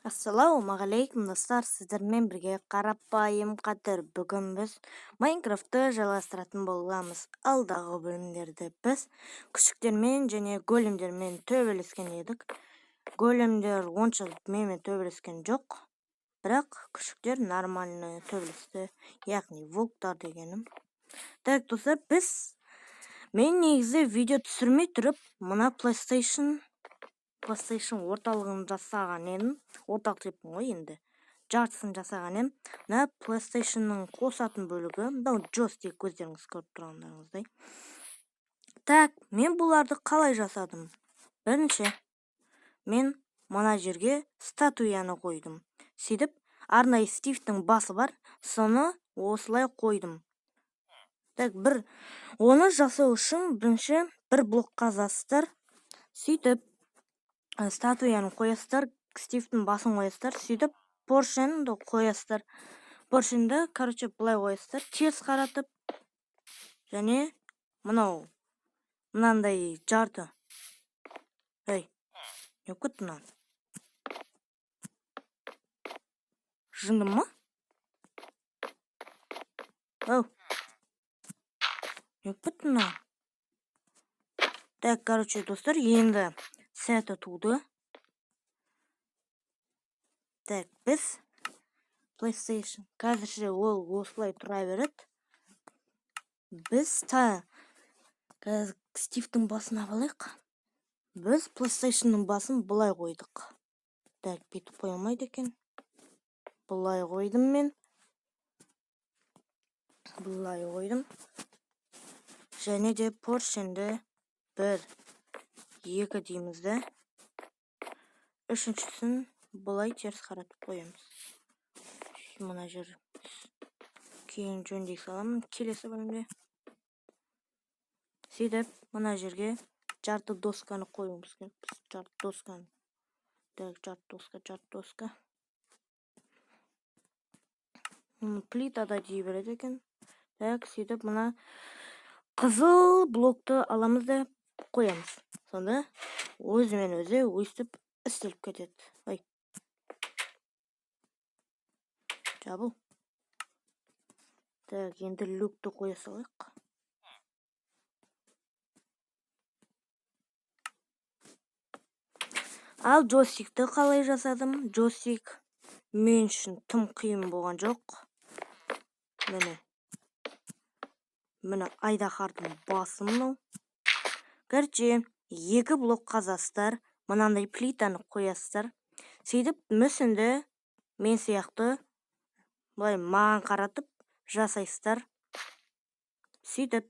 Ассалаумағалейкум достар, сіздермен бірге қарапайым қатар. Бүгін біз Майнкрафтты жалғастыратын боламыз. Алдағы бөлімдерде біз күшіктермен және големдермен төбелескен едік. Големдер оншалық менімен төбелескен жоқ, бірақ күшіктер нормальны төбелесті, яғни волктар дегенім. Так достар, мен негізі видео түсірмей тұрып, мына PlayStation орталығын жасаған едім. Орталық деппін ғой енді. Жартысын жасаған едім. Мына PlayStation'ның қосатын бөлігі, мынау джойстик, көздеріңіз көріп тұрғандарыңыздай. Так, мен бұларды қалай жасадым? Бірінші, мен мына жерге статуяны қойдым. Сөйтіп, арнайы Стивтің басы бар, соны осылай қойдым. Так, оны жасау үшін бірінші бір блок қазасыздар. Сөйтіп, статуяны қоясыздар, Стивтің басын қоясыздар, сөйтіп поршенді қоясыздар. Поршенді, былай қоясыздар, теріс қаратып, және мынандай жарты. Ей, не көп мынау? Жындым ма? Ау, не көп мынау? Так, достар, енді сәті туды. Так, біз PlayStation қазірше ол осылай тұра береді. Біз Стивтің басын алайық. Біз PlayStation'ның басын бұлай қойдық. Так, бүйтіп қоя алмайды екен. Бұлай қойдым мен. Бұлай қойдым. Және де поршенді 1-2 деймізді. Үшіншісін бұлай теріс қаратып қоямыз. Мына жер кейін жөндей саламын, келесі бөлімде. Сөйтіп, мына жерге жарты досканы қоюымыз керек. Жарты досканы. Так, жарты доска. Плитада дей береді екен. Так, сөйтіп, мына қызыл блокты аламыз да қоямыз. Сонда өзімен өзі өстіп істеліп кетеді. Ой. Жабыл. Так, енді люкті қоя салайық. Ал джойстикті қалай жасадым? Джойстик мен үшін тым қиын болған жоқ. Міне айдаһардың басы мынау. Короче, 2 блок қазасыздар, мынандай плитаны қоясыздар. Сөйтіп, мүсінді мен сияқты былай маған қаратып жасайсыздар. Сөйтіп,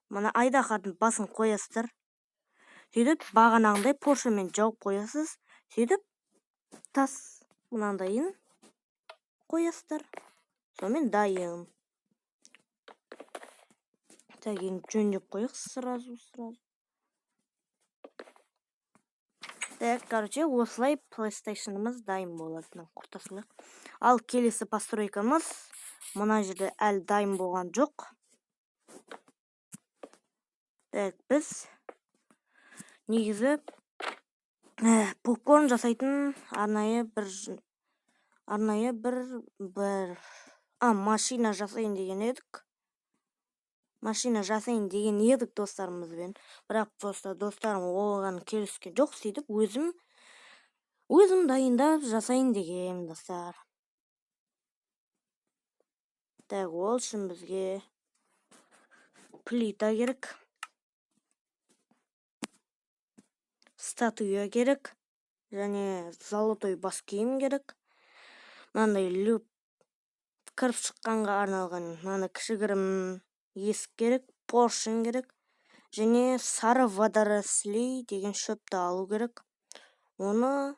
мына айдаһардың басын қоясыздар. Сөйтіп, бағанағындай поршенмен жауып қоясыз. Сөйтіп, тас мынандайын қоясыздар. Сонымен дайын. Так, енді жөндеп қояқ сразу. Так, осылай PlayStation'ымыз дайын болады. Құртасылық. Ал келесі постройкамыз мына жерде әлі дайын болған жоқ. Так, біз негізі попкорн жасайтын арнайы бір машина жасайын деген едік. Достарымызбен. Бірақ просто достарым оған келіскен жоқ. Сөйтіп, өзім дайындап жасайын деген достар. Так, ол үшін бізге плита керек. Статуя керек. Және золотой бас киім керек. Мынандай люк кіріп шыққанға арналған мына кішігірім есік керек, поршен керек. Және сары водорослей деген шөпті алу керек. Оны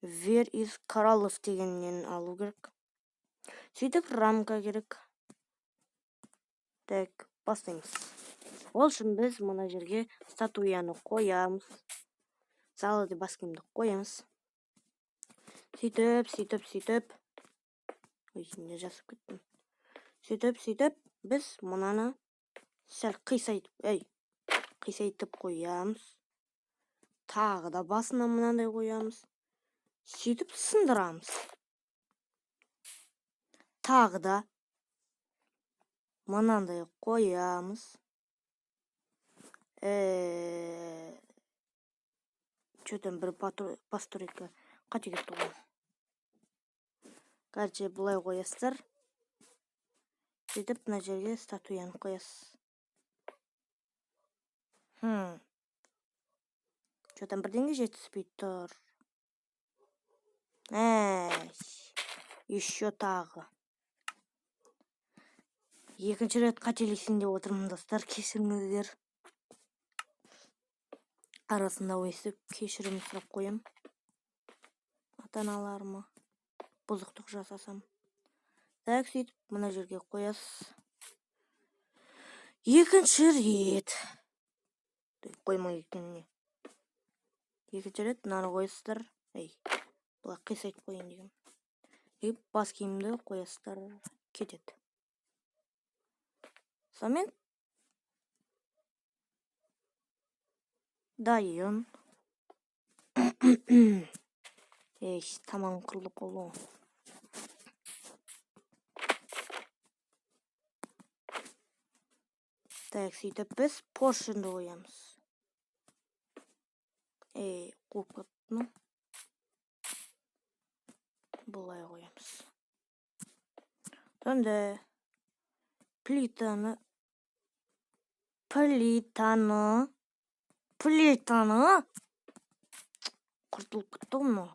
Where is Кораллов дегеннен алу керек. Сөйтіп, рамка керек. Так, бастаймыз. Ол үшін біз мына жерге статуяны қоямыз. Золотой бас киімді қоямыз. Сөйтіп. Ой, не жасып кеттім. Сөйтіп, біз мұнаны сәл қисайтып қоямыз. Тағы да басына мынандай қоямыз. Сөйтіп сындырамыз. Тағы да мынандай қоямыз. Что-то бір постройка қате кетті ғой. Короче, бұлай қоясыздар. Сөйтіп мына жерге статуяны қоясыз. Что-то бірдеңе жетіспей тұр. Еще тағы. Екінші рет қателесейін деп отырмын, достар, кешіріңіздер. Арасында өйстіп кешірім сұрап қоям. Ата-аналарыма бұзықтық жасасам. Так, сөйтіп мына жерге қоясыз. Екінші рет. Қоймай екеніне. Екінші рет мынаны қоясыздар. Бұлай қисайтып қойын деген. Бас киімді қоясыздар. Кетеді. Сонымен дайын. Тамам құрылып қолу. Так, сөйтіп біз поршынды қоямыз. Қуып қаттым. Бұлай қоямыз. Сонда плитаны құртылып кетті ғой.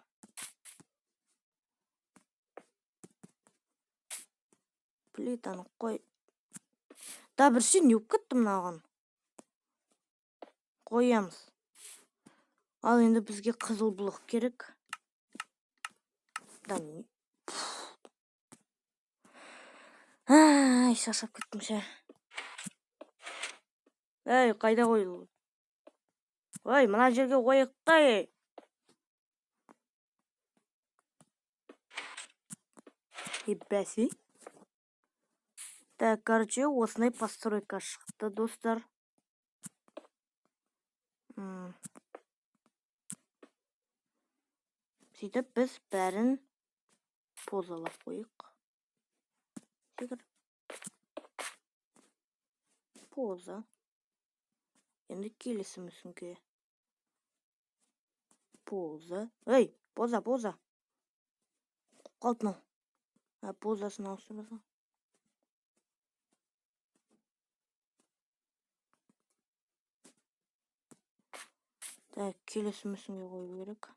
Плитаны қой. Да, бір сен не кетті мынаған. Қоямыз. Ал енді бізге қызыл блок керек. Да не. Шаршап кеттім ше. Қайда қойылды? Мына жерге қойық. Бәсе. Так, короче, осындай постройка шықты, достар. Сөйтіп біз бәрін позалап қойық. Поза. Енді келесі мүсінге. Поза. Поза. Қалтын. Позасын ауыстырмаса. Так, келесі мүсінге қою керек.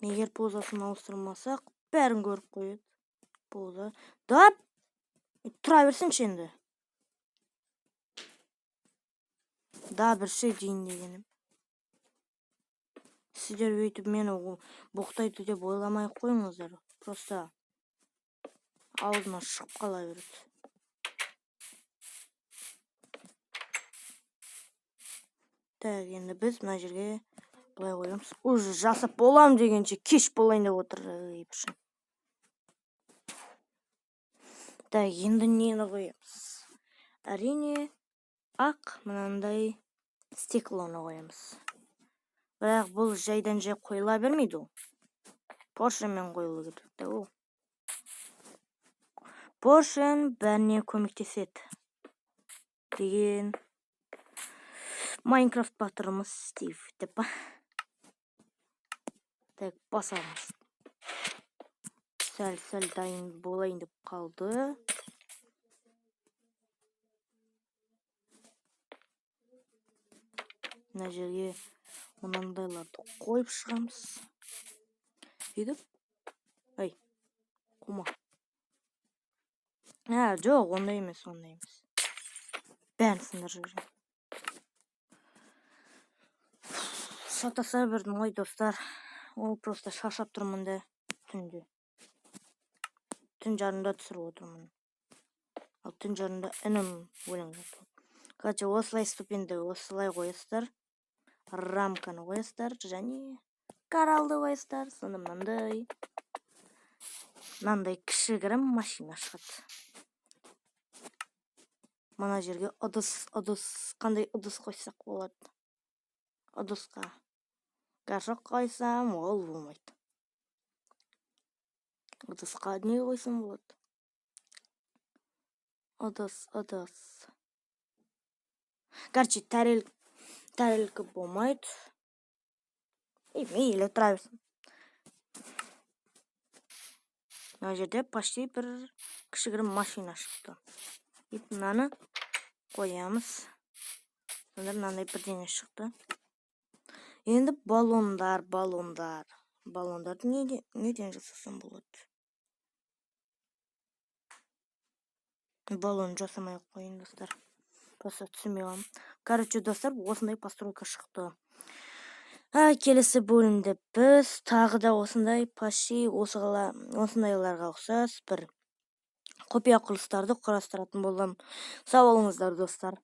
Егер позасын ауыстырмасақ, бәрін көріп қойып. Поза. Да, тұра берсінші енді. Да, бір şey дейін дегенім. Сіздер өйтіп мені боқтайды деп ойламай қойыңыздар. Просто аузыма шығып қала береді. Так, енді біз мына жерге бұлай қоямыз. Уже жасап болам дегенше кеш болайын деп отыр. Так, енді нені қоямыз? Әрине, ақ мынандай стеклоны қоямыз. Бірақ бұл жайдан жай қойыла бермейді. Поршенмен қойылу керек. Поршен бәріне көмектеседі. Деген Майнкрафт батырымыз Стив деп. Так, басамыз. Сәл дайын болайын деп қалды. Мына жерге мынандайларды қойып шығамыз. Сөйтіп. Қума. Жоқ, ондай емес. Бәрін сындырып жүрген. Шатаса бердім ғой, достар. Ол просто шаршап тұрмын да түнде. Түн жарында түсіріп отырмын. Ал түн жарында інім өлең жатыр. Короче, осылай ступенді осылай қойыстар. Рамканы қойыстар. Және қаралды қойыстар. Сонда мынандай кішігірім машина шығады. Мына жерге қандай ыдыс қойсақ болады. ыдыска горшок койсом, ол болмойт. Ыдыска эмне койсом болот? Ыдыс. Короче, тарелка болмойт. Мейлі тура берсин. Мына жерде почти bir кичигиrim машина чыкты. Мынаны коямыз. Сонда мындай бирдене чыкты. Endi balonlar. Balondарды неден жасасам болот? Балон жасамай коеюн достор. Просто түшүнбөй калдым. Короче, достор, осындай постройка чыкты. Келесі бөлімде біз тағы да осындай почти осындайларға ұқсас бір құпия құрылыстарды құрастыратын болам. Сау болыңыздар, достар.